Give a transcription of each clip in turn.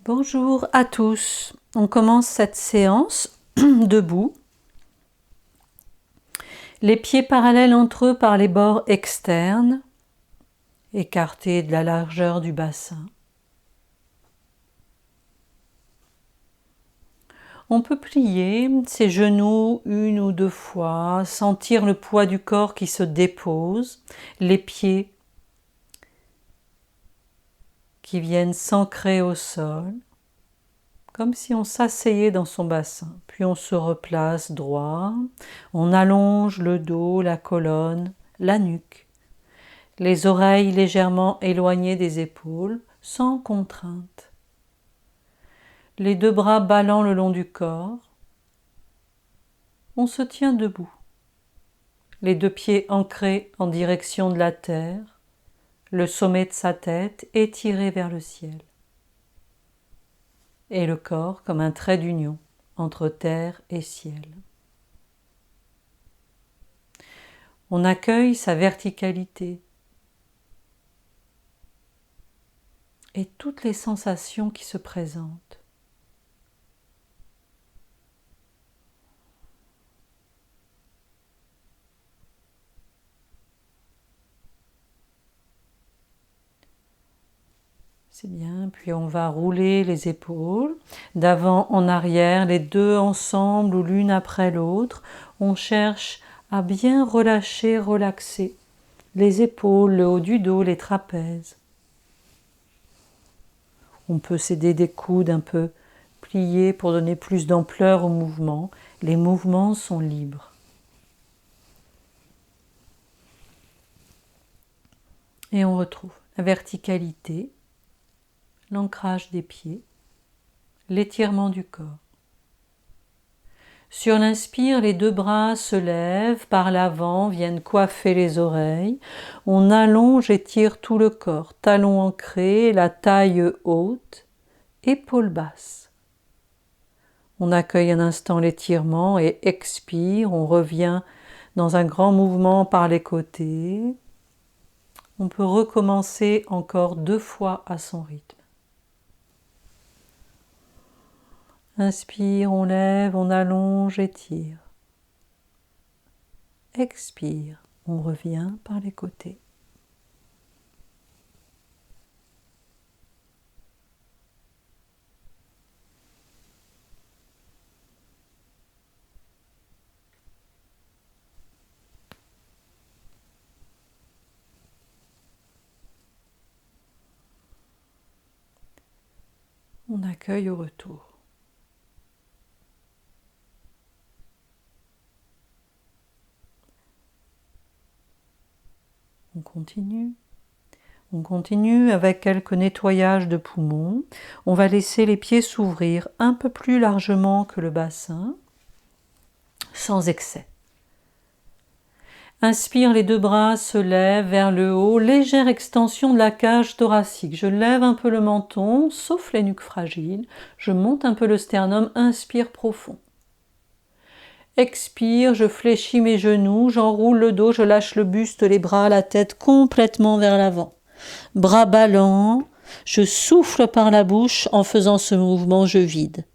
Bonjour à tous. On commence cette séance debout. Les pieds parallèles entre eux par les bords externes, écartés de la largeur du bassin. On peut plier ses genoux une ou deux fois, sentir le poids du corps qui se dépose, les pieds qui viennent s'ancrer au sol, comme si on s'asseyait dans son bassin. Puis on se replace droit, on allonge le dos, la colonne, la nuque, les oreilles légèrement éloignées des épaules, sans contrainte. Les deux bras ballants le long du corps. On se tient debout, les deux pieds ancrés en direction de la terre, le sommet de sa tête étiré vers le ciel. Et le corps comme un trait d'union entre terre et ciel. On accueille sa verticalité et toutes les sensations qui se présentent. C'est bien, puis on va rouler les épaules d'avant en arrière, les deux ensemble ou l'une après l'autre. On cherche à bien relâcher, relaxer les épaules, le haut du dos, les trapèzes. On peut s'aider des coudes un peu pliés pour donner plus d'ampleur au mouvement. Les mouvements sont libres. Et on retrouve la verticalité, l'ancrage des pieds, l'étirement du corps. Sur l'inspire, les deux bras se lèvent par l'avant, viennent coiffer les oreilles. On allonge et tire tout le corps, talons ancrés, la taille haute, épaules basses. On accueille un instant l'étirement et expire. On revient dans un grand mouvement par les côtés. On peut recommencer encore 2 fois à son rythme. Inspire, on lève, on allonge, étire. Expire, on revient par les côtés. On accueille au retour. On continue. On continue avec quelques nettoyages de poumons. On va laisser les pieds s'ouvrir un peu plus largement que le bassin, sans excès. Inspire, les deux bras se lèvent vers le haut, légère extension de la cage thoracique. Je lève un peu le menton, sauf les nuques fragiles. Je monte un peu le sternum, inspire profond. Expire, je fléchis mes genoux, j'enroule le dos, je lâche le buste, les bras, la tête complètement vers l'avant. Bras ballants, je souffle par la bouche en faisant ce mouvement, je vide.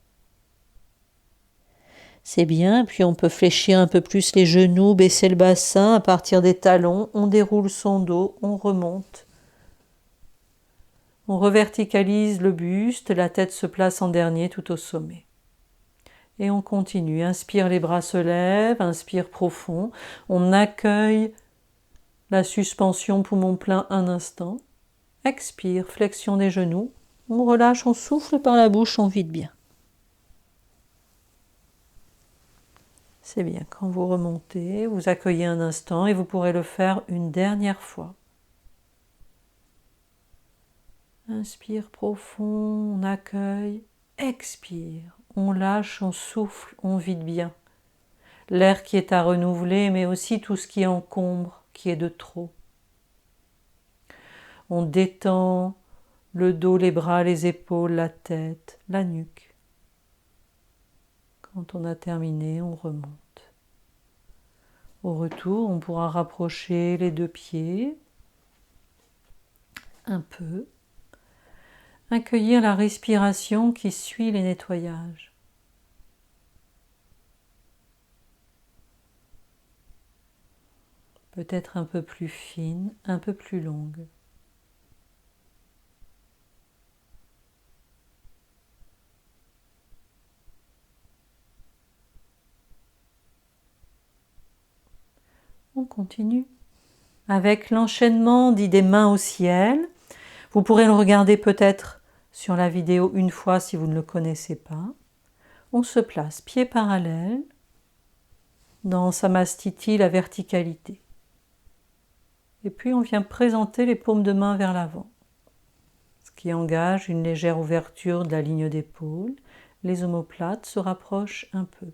C'est bien, puis on peut fléchir un peu plus les genoux, baisser le bassin à partir des talons, on déroule son dos, on remonte. On reverticalise le buste, la tête se place en dernier tout au sommet. Et on continue, inspire, les bras se lèvent, inspire profond, on accueille la suspension poumon plein un instant, expire, flexion des genoux, on relâche, on souffle par la bouche, on vide bien. C'est bien, quand vous remontez, vous accueillez un instant et vous pourrez le faire une dernière fois. Inspire profond, on accueille, expire, on lâche, on souffle, on vide bien. L'air qui est à renouveler, mais aussi tout ce qui encombre, qui est de trop. On détend le dos, les bras, les épaules, la tête, la nuque. Quand on a terminé, on remonte. Au retour, on pourra rapprocher les deux pieds un peu. Accueillir la respiration qui suit les nettoyages. Peut-être un peu plus fine, un peu plus longue. On continue. Avec l'enchaînement dit des mains au ciel, vous pourrez le regarder peut-être sur la vidéo une fois si vous ne le connaissez pas. On se place pieds parallèles dans Samastiti, la verticalité. Et puis on vient présenter les paumes de main vers l'avant, ce qui engage une légère ouverture de la ligne d'épaule. Les omoplates se rapprochent un peu.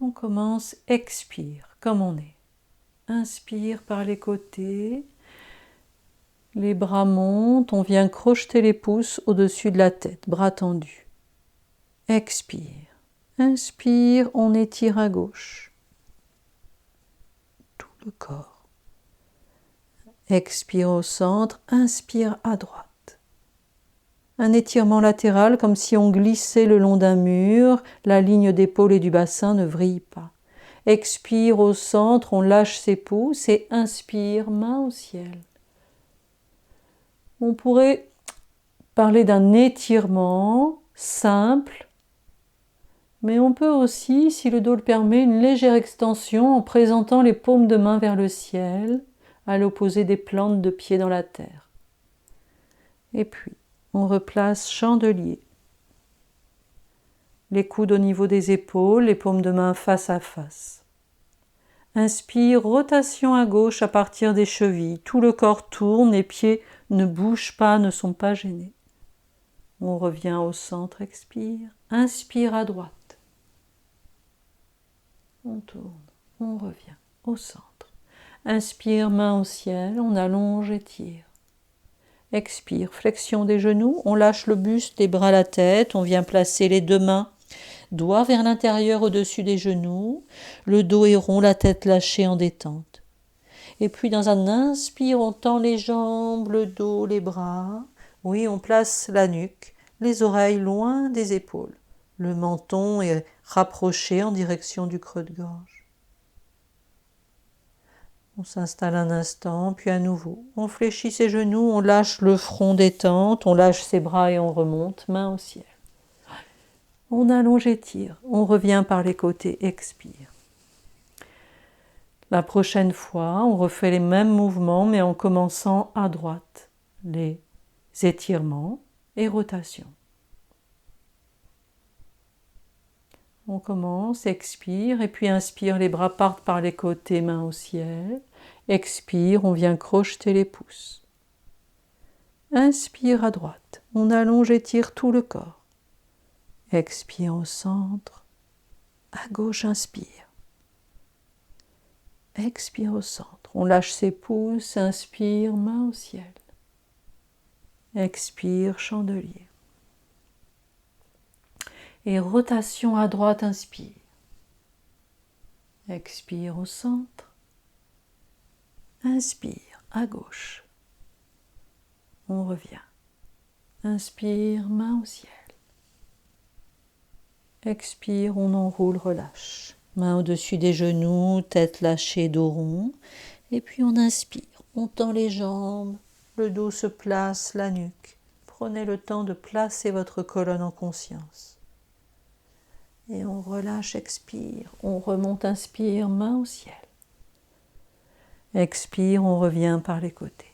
On commence, expire comme on est. Inspire par les côtés, les bras montent, on vient crocheter les pouces au-dessus de la tête, bras tendus. Expire. Inspire, on étire à gauche. Tout le corps. Expire au centre, inspire à droite. Un étirement latéral comme si on glissait le long d'un mur, la ligne d'épaule et du bassin ne vrille pas. Expire au centre, on lâche ses pouces et inspire, main au ciel. On pourrait parler d'un étirement simple, mais on peut aussi, si le dos le permet, une légère extension en présentant les paumes de main vers le ciel, à l'opposé des plantes de pieds dans la terre. Et puis, on replace chandelier. Les coudes au niveau des épaules, les paumes de main face à face. Inspire, rotation à gauche à partir des chevilles. Tout le corps tourne, les pieds ne bougent pas, ne sont pas gênés. On revient au centre, expire. Inspire à droite. On tourne, on revient au centre. Inspire, main au ciel, on allonge et tire. Expire, flexion des genoux, on lâche le buste, les bras, la tête, on vient placer les deux mains, doigts vers l'intérieur au-dessus des genoux, le dos est rond, la tête lâchée en détente. Et puis dans un inspire, on tend les jambes, le dos, les bras. Oui, on place la nuque, les oreilles loin des épaules. Le menton est rapproché en direction du creux de gorge. On s'installe un instant, puis à nouveau. On fléchit ses genoux, on lâche le front détente, on lâche ses bras et on remonte, main au ciel. On allonge et tire, on revient par les côtés, expire. La prochaine fois, on refait les mêmes mouvements, mais en commençant à droite. Les étirements et rotations. On commence, expire, et puis inspire, les bras partent par les côtés, main au ciel. Expire, on vient crocheter les pouces. Inspire à droite, on allonge et tire tout le corps. Expire au centre, à gauche, inspire. Expire au centre, on lâche ses pouces, inspire, main au ciel. Expire, chandelier. Et rotation à droite, inspire. Expire au centre. Inspire à gauche. On revient. Inspire, main au ciel. Expire, on enroule, relâche. Main au-dessus des genoux, tête lâchée, dos rond. Et puis on inspire, on tend les jambes, le dos se place, la nuque. Prenez le temps de placer votre colonne en conscience. Et on relâche, expire, on remonte, inspire, main au ciel. Expire, on revient par les côtés.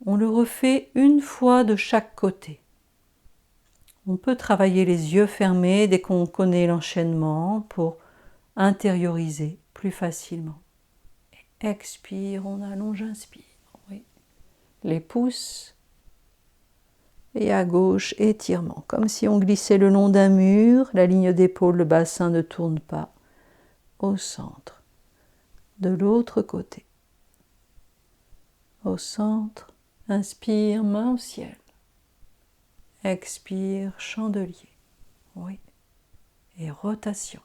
On le refait une fois de chaque côté. On peut travailler les yeux fermés dès qu'on connaît l'enchaînement pour intérioriser plus facilement. Expire, on allonge, inspire. Oui. Les pouces. Et à gauche, étirement. Comme si on glissait le long d'un mur, la ligne d'épaule, le bassin ne tourne pas. Au centre. De l'autre côté. Au centre. Inspire, main au ciel. Expire, chandelier. Oui. Et rotation.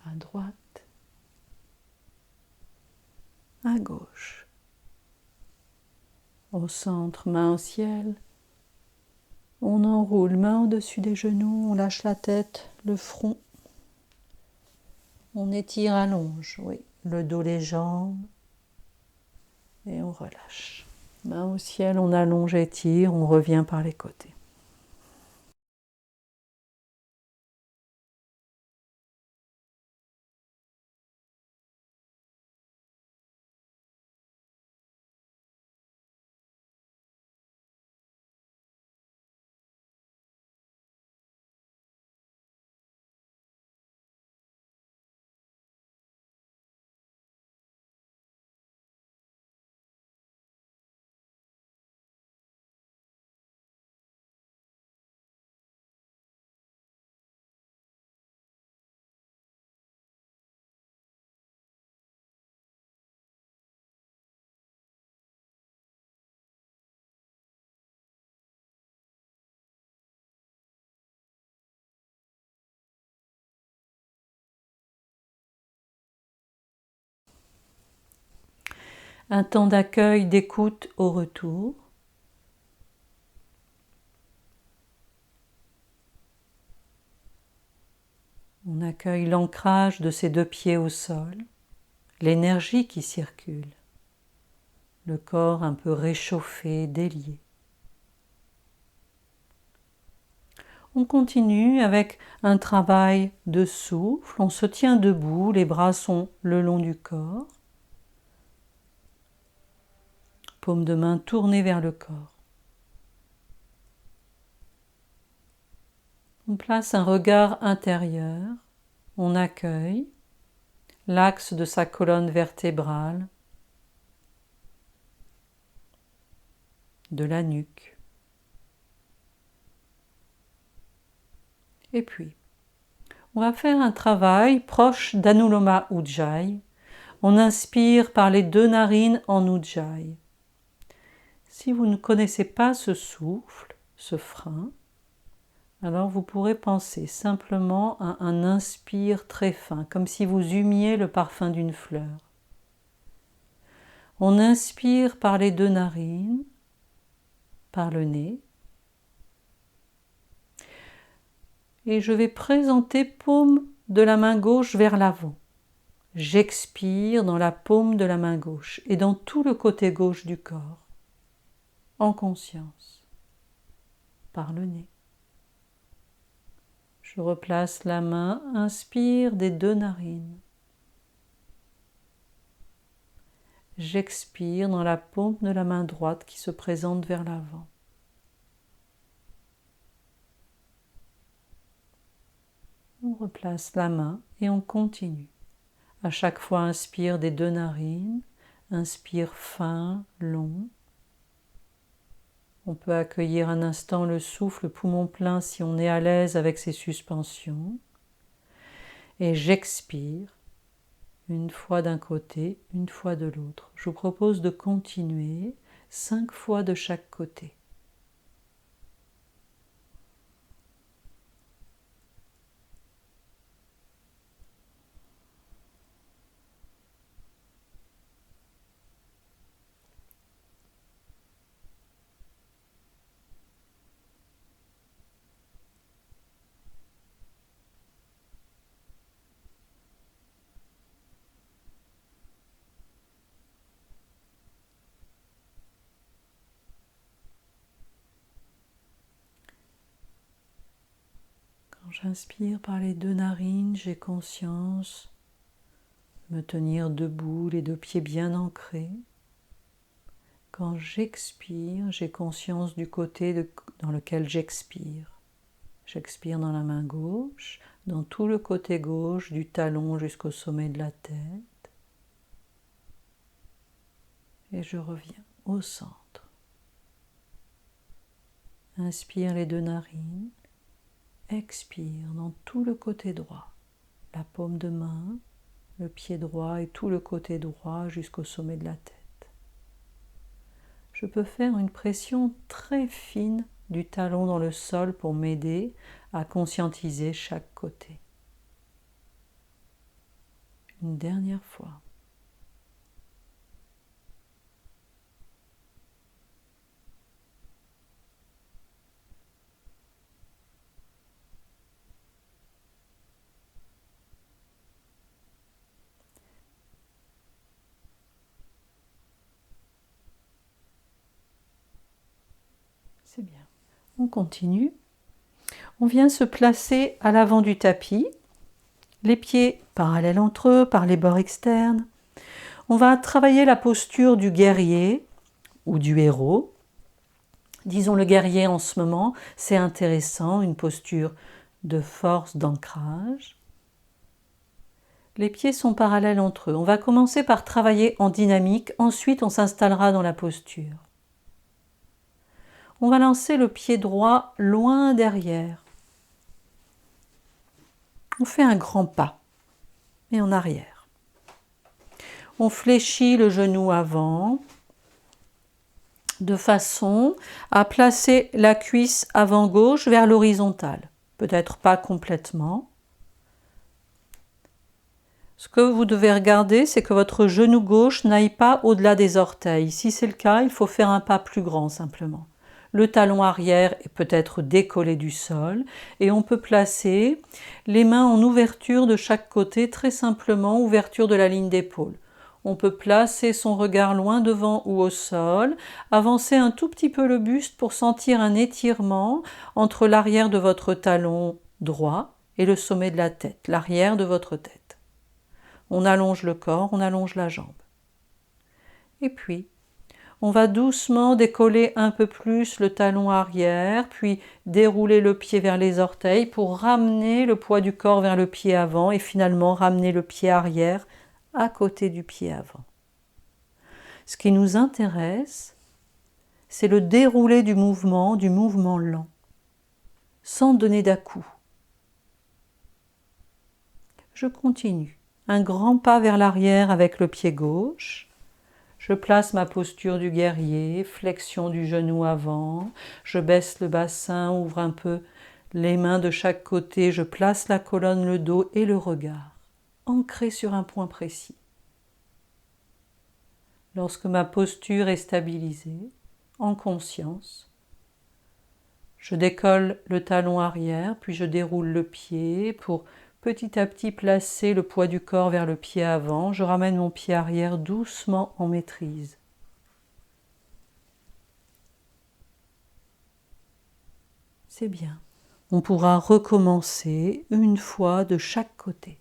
à droite, à gauche. Au centre, main au ciel. On enroule, main au-dessus des genoux, on lâche la tête, le front. On étire, allonge, oui, le dos, les jambes. Et on relâche. Main au ciel, on allonge, étire, on revient par les côtés. Un temps d'accueil, d'écoute au retour. On accueille l'ancrage de ses deux pieds au sol, l'énergie qui circule, le corps un peu réchauffé, délié. On continue avec un travail de souffle, on se tient debout, les bras sont le long du corps, paume de main tournée vers le corps. On place un regard intérieur, on accueille l'axe de sa colonne vertébrale, de la nuque. Et puis, on va faire un travail proche d'Anuloma Ujjayi. On inspire par les deux narines en Ujjayi. Si vous ne connaissez pas ce souffle, ce frein, alors vous pourrez penser simplement à un inspire très fin, comme si vous humiez le parfum d'une fleur. On inspire par les deux narines, par le nez, et je vais présenter paume de la main gauche vers l'avant. J'expire dans la paume de la main gauche et dans tout le côté gauche du corps, en conscience, par le nez. Je replace la main, inspire des deux narines. J'expire dans la paume de la main droite qui se présente vers l'avant. On replace la main et on continue. À chaque fois, inspire des deux narines, inspire fin, long. On peut accueillir un instant le souffle, poumon plein si on est à l'aise avec ces suspensions. Et j'expire, une fois d'un côté, une fois de l'autre. Je vous propose de continuer 5 fois de chaque côté. Quand j'inspire par les deux narines, j'ai conscience de me tenir debout, les deux pieds bien ancrés. Quand j'expire, j'ai conscience du côté dans lequel j'expire. J'expire dans la main gauche, dans tout le côté gauche, du talon jusqu'au sommet de la tête. Et je reviens au centre. Inspire les deux narines. Expire dans tout le côté droit, la paume de main, le pied droit et tout le côté droit jusqu'au sommet de la tête. Je peux faire une pression très fine du talon dans le sol pour m'aider à conscientiser chaque côté. Une dernière fois. C'est bien. On continue. On vient se placer à l'avant du tapis, les pieds parallèles entre eux par les bords externes. On va travailler la posture du guerrier ou du héros. Disons le guerrier en ce moment, c'est intéressant, une posture de force, d'ancrage. Les pieds sont parallèles entre eux. On va commencer par travailler en dynamique, ensuite on s'installera dans la posture. On va lancer le pied droit loin derrière. On fait un grand pas et en arrière. On fléchit le genou avant de façon à placer la cuisse avant gauche vers l'horizontale. Peut-être pas complètement. Ce que vous devez regarder, c'est que votre genou gauche n'aille pas au-delà des orteils. Si c'est le cas, il faut faire un pas plus grand simplement. Le talon arrière est peut-être décollé du sol et on peut placer les mains en ouverture de chaque côté, très simplement, ouverture de la ligne d'épaule. On peut placer son regard loin devant ou au sol, avancer un tout petit peu le buste pour sentir un étirement entre l'arrière de votre talon droit et le sommet de la tête, l'arrière de votre tête. On allonge le corps, on allonge la jambe. Et puis, on va doucement décoller un peu plus le talon arrière, puis dérouler le pied vers les orteils pour ramener le poids du corps vers le pied avant et finalement ramener le pied arrière à côté du pied avant. Ce qui nous intéresse, c'est le déroulé du mouvement lent, sans donner d'à-coups. Je continue. Un grand pas vers l'arrière avec le pied gauche. Je place ma posture du guerrier, flexion du genou avant, je baisse le bassin, ouvre un peu les mains de chaque côté, je place la colonne, le dos et le regard, ancré sur un point précis. Lorsque ma posture est stabilisée, en conscience, je décolle le talon arrière, puis je déroule le pied pour petit à petit placer le poids du corps vers le pied avant. Je ramène mon pied arrière doucement en maîtrise. C'est bien. On pourra recommencer une fois de chaque côté.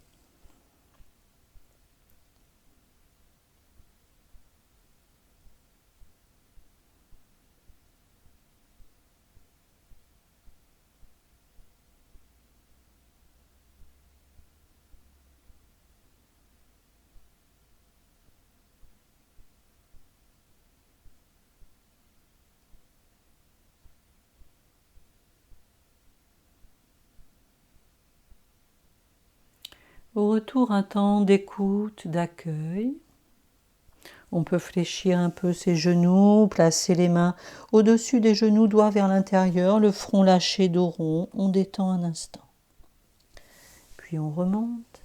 Au retour, un temps d'écoute, d'accueil. On peut fléchir un peu ses genoux, placer les mains au-dessus des genoux, doigts vers l'intérieur, le front lâché, dos rond. On détend un instant. Puis on remonte.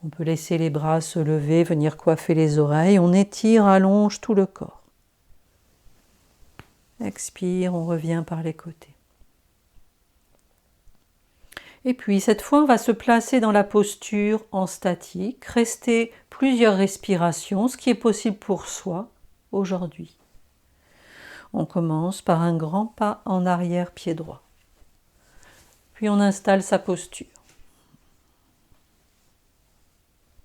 On peut laisser les bras se lever, venir coiffer les oreilles. On étire, allonge tout le corps. Expire, on revient par les côtés. Et puis cette fois, on va se placer dans la posture en statique, rester plusieurs respirations, ce qui est possible pour soi aujourd'hui. On commence par un grand pas en arrière, pied droit. Puis on installe sa posture.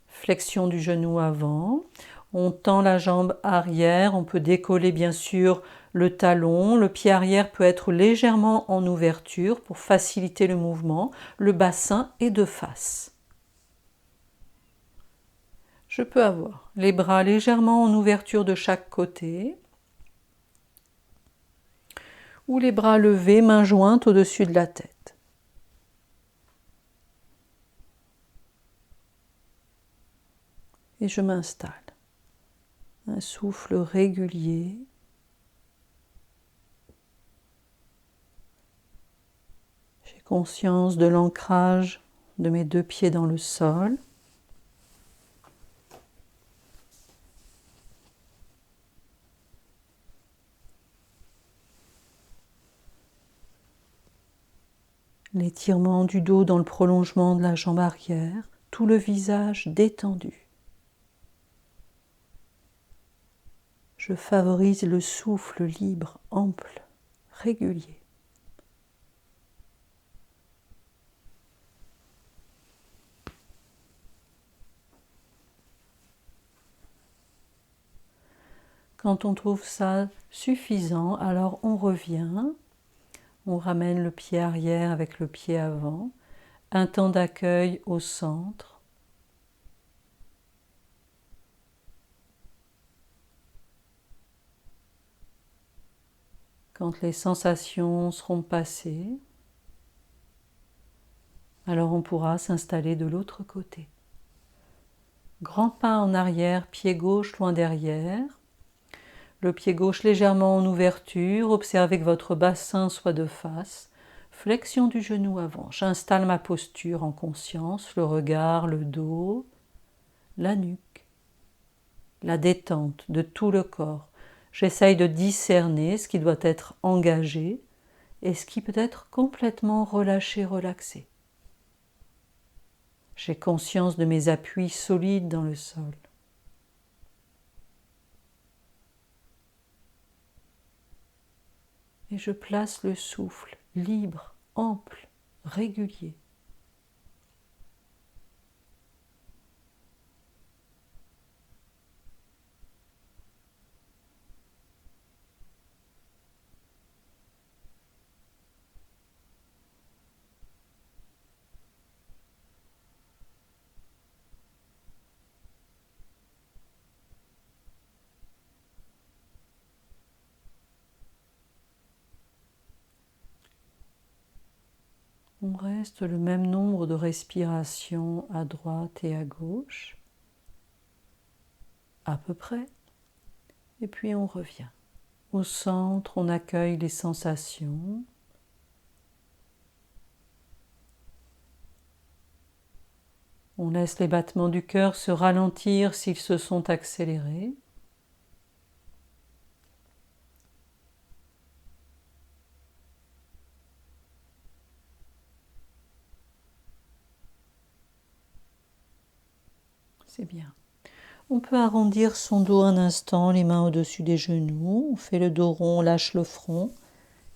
Flexion du genou avant. On tend la jambe arrière, on peut décoller bien sûr le talon, le pied arrière peut être légèrement en ouverture pour faciliter le mouvement, le bassin est de face. Je peux avoir les bras légèrement en ouverture de chaque côté, ou les bras levés, mains jointes au-dessus de la tête. Et je m'installe. Un souffle régulier. J'ai conscience de l'ancrage de mes deux pieds dans le sol. L'étirement du dos dans le prolongement de la jambe arrière, tout le visage détendu. Je favorise le souffle libre, ample, régulier. Quand on trouve ça suffisant, alors on revient, on ramène le pied arrière avec le pied avant, un temps d'accueil au centre. Quand les sensations seront passées, alors on pourra s'installer de l'autre côté. Grand pas en arrière, pied gauche loin derrière. Le pied gauche légèrement en ouverture, observez que votre bassin soit de face. Flexion du genou avant. J'installe ma posture en conscience, le regard, le dos, la nuque, la détente de tout le corps. J'essaye de discerner ce qui doit être engagé et ce qui peut être complètement relâché, relaxé. J'ai conscience de mes appuis solides dans le sol. Et je place le souffle libre, ample, régulier. On reste le même nombre de respirations à droite et à gauche, à peu près, et puis on revient. Au centre, on accueille les sensations. On laisse les battements du cœur se ralentir s'ils se sont accélérés. C'est bien. On peut arrondir son dos un instant, les mains au-dessus des genoux. On fait le dos rond, on lâche le front.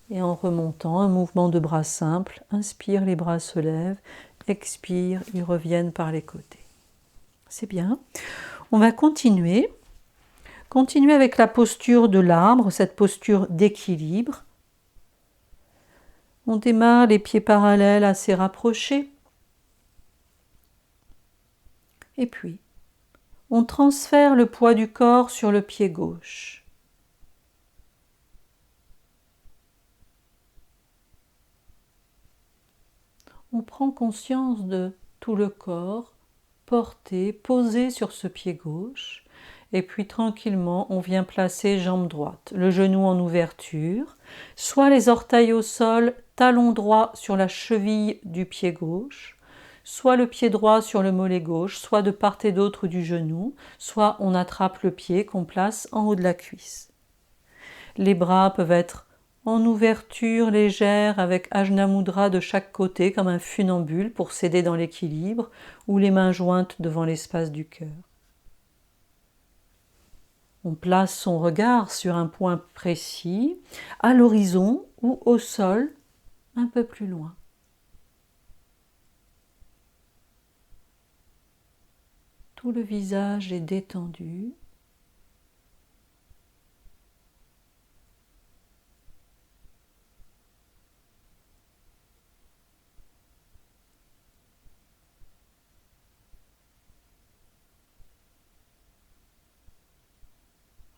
Et en remontant, un mouvement de bras simple. Inspire, les bras se lèvent. Expire, ils reviennent par les côtés. C'est bien. On va continuer. Continuez avec la posture de l'arbre, cette posture d'équilibre. On démarre les pieds parallèles assez rapprochés. Et puis, on transfère le poids du corps sur le pied gauche. On prend conscience de tout le corps porté, posé sur ce pied gauche. Et puis tranquillement, on vient placer jambe droite, le genou en ouverture, soit les orteils au sol, talon droit sur la cheville du pied gauche, soit le pied droit sur le mollet gauche, soit de part et d'autre du genou, soit on attrape le pied qu'on place en haut de la cuisse. Les bras peuvent être en ouverture légère avec Ajna Mudra de chaque côté comme un funambule pour s'aider dans l'équilibre, ou les mains jointes devant l'espace du cœur. On place son regard sur un point précis, à l'horizon ou au sol, un peu plus loin. Tout le visage est détendu.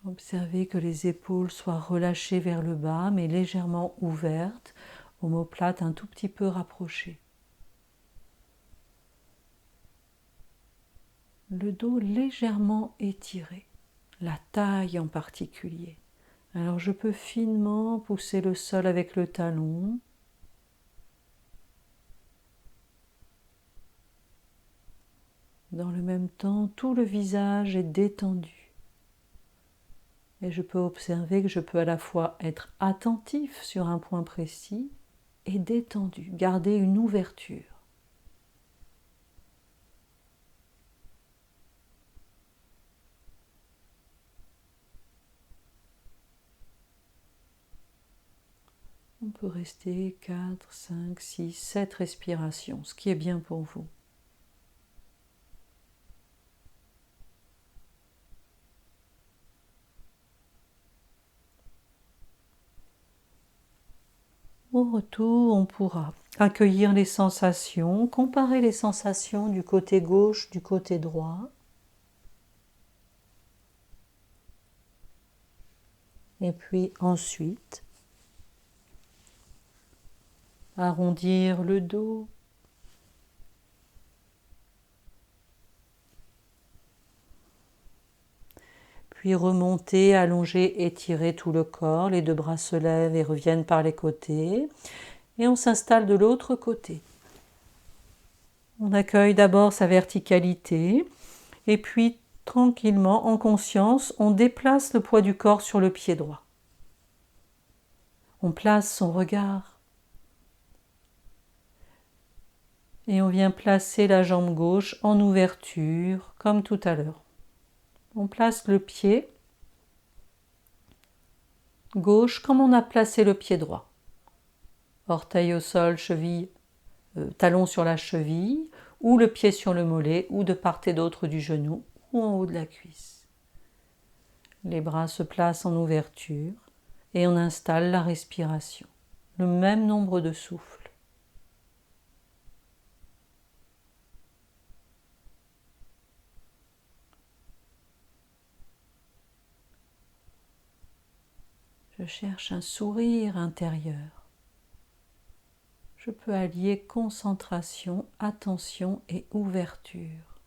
Observez que les épaules soient relâchées vers le bas, mais légèrement ouvertes, omoplate un tout petit peu rapproché. Le dos légèrement étiré, la taille en particulier. Alors je peux finement pousser le sol avec le talon. Dans le même temps, tout le visage est détendu. Et je peux observer que je peux à la fois être attentif sur un point précis et détendu. Gardez une ouverture. On peut rester 4, 5, 6, 7 respirations, ce qui est bien pour vous. Au retour, on pourra accueillir les sensations, comparer les sensations du côté gauche, du côté droit. Et puis ensuite, arrondir le dos. Puis remonter, allonger, étirer tout le corps. Les deux bras se lèvent et reviennent par les côtés. Et on s'installe de l'autre côté. On accueille d'abord sa verticalité. Et puis, tranquillement, en conscience, on déplace le poids du corps sur le pied droit. On place son regard. Et on vient placer la jambe gauche en ouverture, comme tout à l'heure. On place le pied gauche comme on a placé le pied droit. Orteil au sol, cheville, talon sur la cheville, ou le pied sur le mollet, ou de part et d'autre du genou, ou en haut de la cuisse. Les bras se placent en ouverture et on installe la respiration. Le même nombre de souffles. Je cherche un sourire intérieur. Je peux allier concentration, attention et ouverture.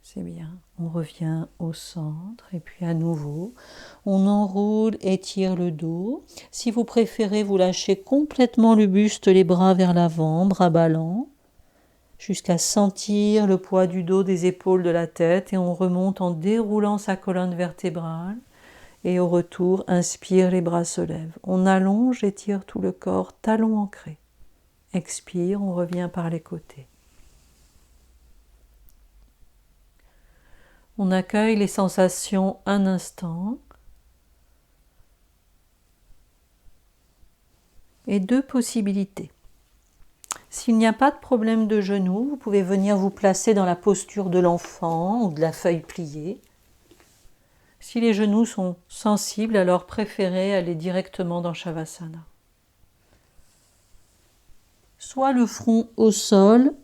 C'est bien. On revient au centre et puis à nouveau, on enroule, étire le dos. Si vous préférez, vous lâchez complètement le buste, les bras vers l'avant, bras ballants, jusqu'à sentir le poids du dos, des épaules, de la tête, et on remonte en déroulant sa colonne vertébrale. Et au retour, inspire, les bras se lèvent. On allonge, étire tout le corps, talons ancrés. Expire, on revient par les côtés. On accueille les sensations un instant. Et deux possibilités. S'il n'y a pas de problème de genou, vous pouvez venir vous placer dans la posture de l'enfant ou de la feuille pliée. Si les genoux sont sensibles, alors préférez aller directement dans Shavasana. Soit le front au sol,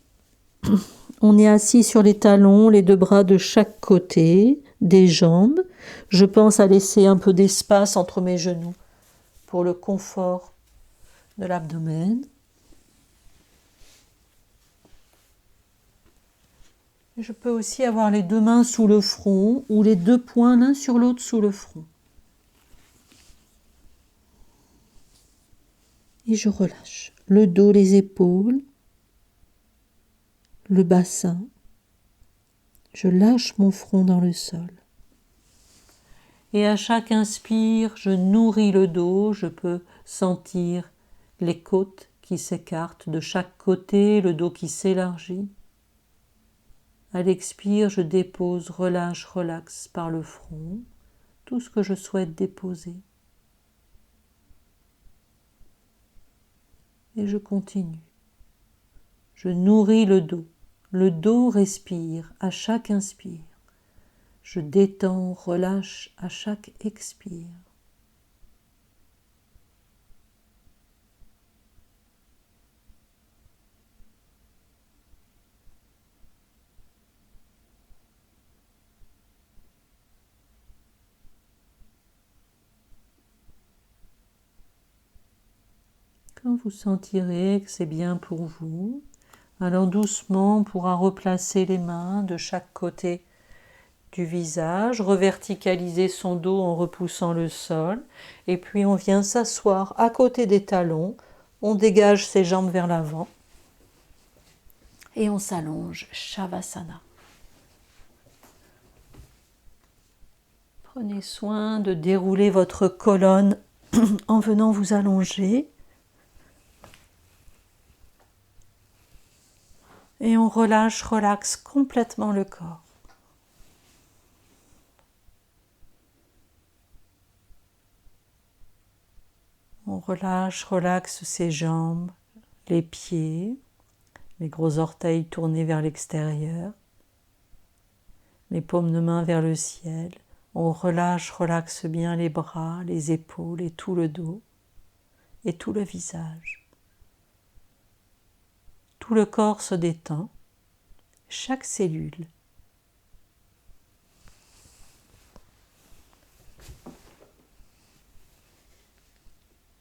on est assis sur les talons, les deux bras de chaque côté des jambes. Je pense à laisser un peu d'espace entre mes genoux pour le confort de l'abdomen. Je peux aussi avoir les deux mains sous le front ou les deux poings l'un sur l'autre sous le front. Et je relâche le dos, les épaules, le bassin. Je lâche mon front dans le sol. Et à chaque inspire, je nourris le dos. Je peux sentir les côtes qui s'écartent de chaque côté, le dos qui s'élargit. À l'expire, je dépose, relâche, relaxe par le front tout ce que je souhaite déposer. Et je continue. Je nourris le dos. Le dos respire à chaque inspire. Je détends, relâche à chaque expire. Quand vous sentirez que c'est bien pour vous, alors doucement on pourra replacer les mains de chaque côté du visage, reverticaliser son dos en repoussant le sol, et puis on vient s'asseoir à côté des talons On dégage ses jambes vers l'avant et on s'allonge, Shavasana. Prenez soin de dérouler votre colonne en venant vous allonger. Et on relâche, relaxe complètement le corps. On relâche, relaxe ses jambes, les pieds, les gros orteils tournés vers l'extérieur, les paumes de main vers le ciel. On relâche, relaxe bien les bras, les épaules et tout le dos et tout le visage. Tout le corps se détend, chaque cellule.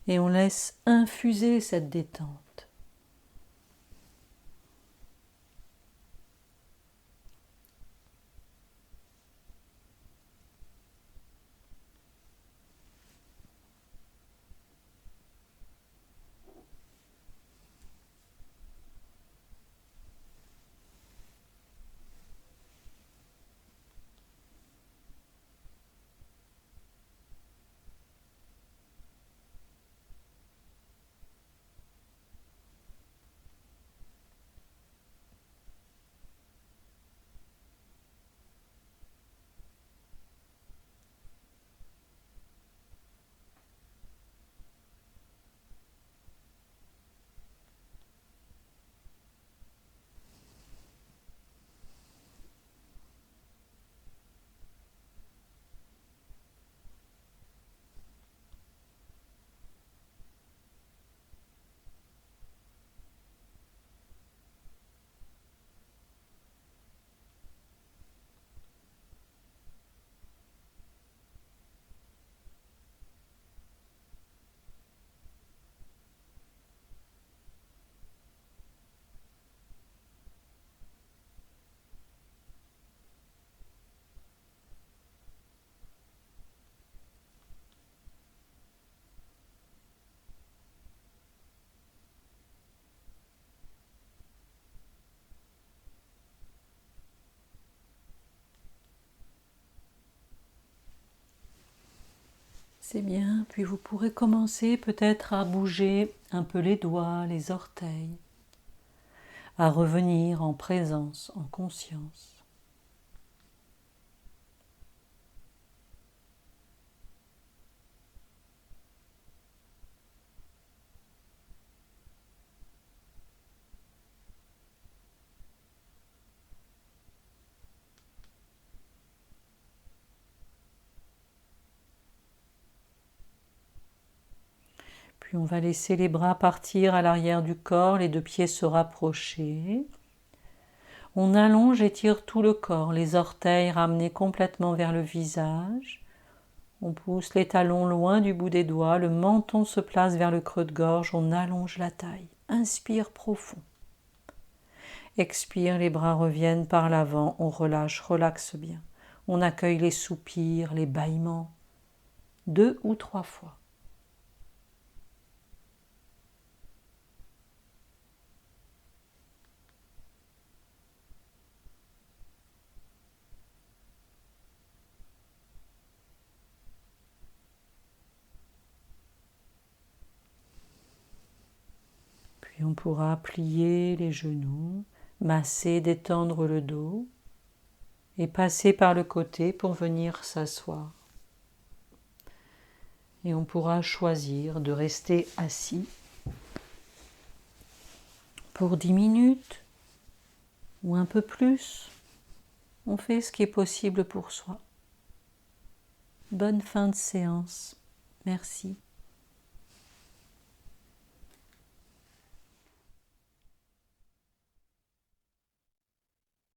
Et on laisse infuser cette détente. C'est bien, puis vous pourrez commencer peut-être à bouger un peu les doigts, les orteils, à revenir en présence, en conscience. Puis on va laisser les bras partir à l'arrière du corps, les deux pieds se rapprocher. On allonge et tire tout le corps, les orteils ramenés complètement vers le visage. On pousse les talons loin du bout des doigts, le menton se place vers le creux de gorge, on allonge la taille. Inspire profond. Expire, les bras reviennent par l'avant, on relâche, relaxe bien. On accueille les soupirs, les bâillements, 2 ou 3 fois. Puis on pourra plier les genoux, masser, détendre le dos et passer par le côté pour venir s'asseoir. Et on pourra choisir de rester assis pour 10 minutes ou un peu plus. On fait ce qui est possible pour soi. Bonne fin de séance. Merci.